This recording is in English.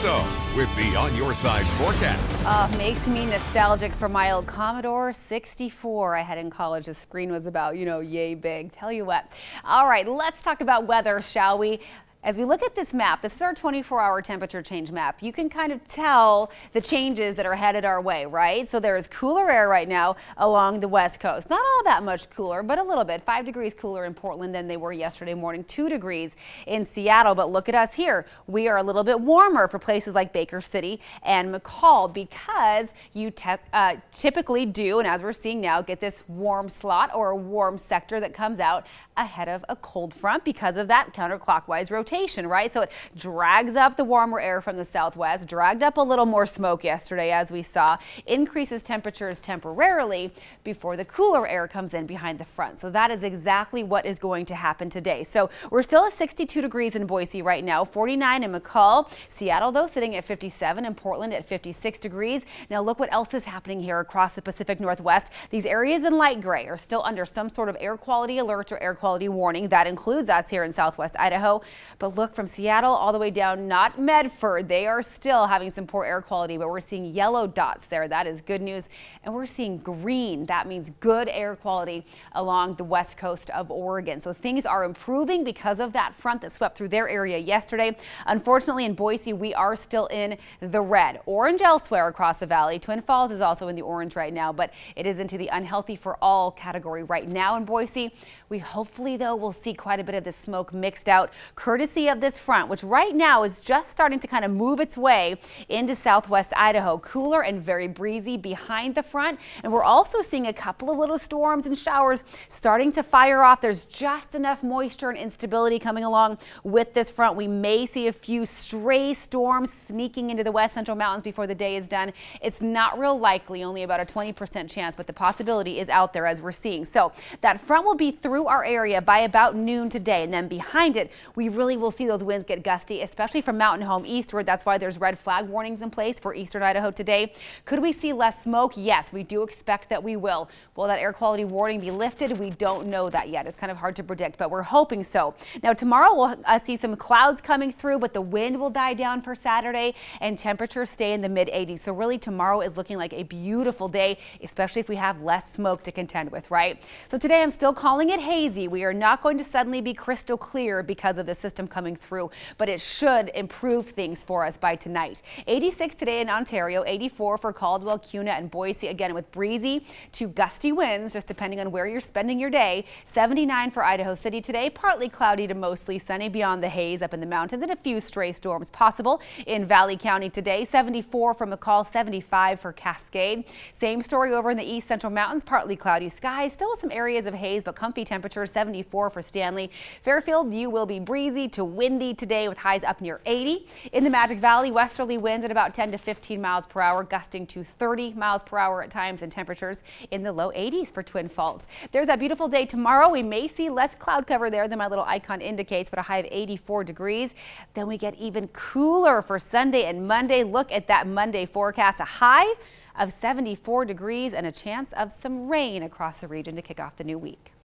So, with the On Your Side forecast. Makes me nostalgic for my old Commodore 64 I had in college. The screen was about, yay big. Tell you what. All right, let's talk about weather, shall we? As we look at this map, this is our 24-hour temperature change map. You can kind of tell the changes that are headed our way, right? So there is cooler air right now along the west coast. Not all that much cooler, but a little bit. 5 degrees cooler in Portland than they were yesterday morning. 2 degrees in Seattle. But look at us here. We are a little bit warmer for places like Baker City and McCall because you typically do, and as we're seeing now, get this warm slot or a warm sector that comes out ahead of a cold front because of that counterclockwise rotation, right? So it drags up the warmer air from the southwest, dragged up a little more smoke yesterday as we saw, increases temperatures temporarily before the cooler air comes in behind the front. So that is exactly what is going to happen today. So we're still at 62 degrees in Boise right now, 49 in McCall. Seattle though sitting at 57 and Portland at 56 degrees. Now look what else is happening here across the Pacific Northwest. These areas in light gray are still under some sort of air quality alert or air quality warning. That includes us here in southwest Idaho. But look, from Seattle all the way down, not Medford, they are still having some poor air quality, but we're seeing yellow dots there. That is good news. And we're seeing green. That means good air quality along the west coast of Oregon. So things are improving because of that front that swept through their area yesterday. Unfortunately, in Boise, we are still in the red. Orange elsewhere across the valley. Twin Falls is also in the orange right now, but it is into the unhealthy for all category right now in Boise. We hopefully, though, will see quite a bit of the smoke mixed out courtesy of this front, which right now is just starting to kind of move its way into southwest Idaho. Cooler and very breezy behind the front. And we're also seeing a couple of little storms and showers starting to fire off. There's just enough moisture and instability coming along with this front. We may see a few stray storms sneaking into the west central mountains before the day is done. It's not real likely, only about a 20% chance, but the possibility is out there as we're seeing. So that front will be through our area by about noon today, and then behind it, we really will see those winds get gusty, especially from Mountain Home eastward. That's why there's red flag warnings in place for eastern Idaho today. Could we see less smoke? Yes, we do expect that we will. Will that air quality warning be lifted? We don't know that yet. It's kind of hard to predict, but we're hoping so. Now tomorrow we'll see some clouds coming through, but the wind will die down for Saturday and temperatures stay in the mid 80s. So really tomorrow is looking like a beautiful day, especially if we have less smoke to contend with, right? So today I'm still calling it hazy. We are not going to suddenly be crystal clear because of the system coming through, but it should improve things for us by tonight. 86 today in Ontario, 84 for Caldwell, Kuna, and Boise, again with breezy to gusty winds, just depending on where you're spending your day. 79 for Idaho City today, partly cloudy to mostly sunny beyond the haze up in the mountains, and a few stray storms possible in Valley County today. 74 for McCall, 75 for Cascade. Same story over in the east central mountains, partly cloudy skies, still some areas of haze, but comfy temperatures. 74 for Stanley. Fairfield, you will be breezy to windy today with highs up near 80. In the Magic Valley, westerly winds at about 10 to 15 miles per hour, gusting to 30 miles per hour at times, and temperatures in the low 80s for Twin Falls. There's that beautiful day tomorrow. We may see less cloud cover there than my little icon indicates, but a high of 84 degrees. Then we get even cooler for Sunday and Monday. Look at that Monday forecast. A high of 74 degrees and a chance of some rain across the region to kick off the new week.